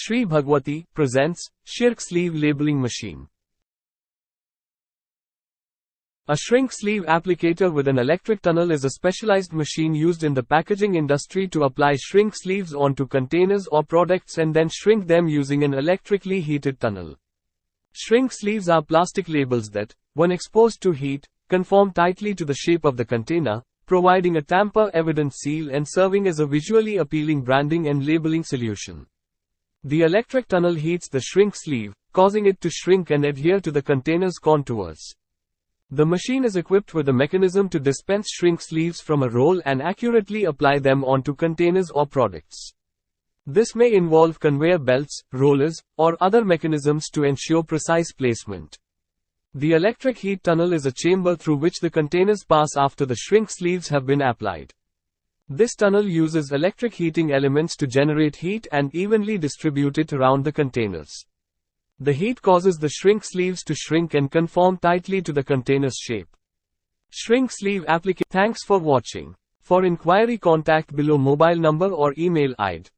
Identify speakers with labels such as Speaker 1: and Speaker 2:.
Speaker 1: Shri Bhagwati presents Shrink Sleeve Labeling Machine. A shrink sleeve applicator with an electric tunnel is a specialized machine used in the packaging industry to apply shrink sleeves onto containers or products and then shrink them using an electrically heated tunnel. Shrink sleeves are plastic labels that, when exposed to heat, conform tightly to the shape of the container, providing a tamper-evident seal and serving as a visually appealing branding and labeling solution. The electric tunnel heats the shrink sleeve, causing it to shrink and adhere to the container's contours. The machine is equipped with a mechanism to dispense shrink sleeves from a roll and accurately apply them onto containers or products. This may involve conveyor belts, rollers, or other mechanisms to ensure precise placement. The electric heat tunnel is a chamber through which the containers pass after the shrink sleeves have been applied. This tunnel uses electric heating elements to generate heat and evenly distribute it around the containers. The heat causes the shrink sleeves to shrink and conform tightly to the container's shape. Shrink sleeve applicator. Thanks for watching. For inquiry, contact below mobile number or email ID.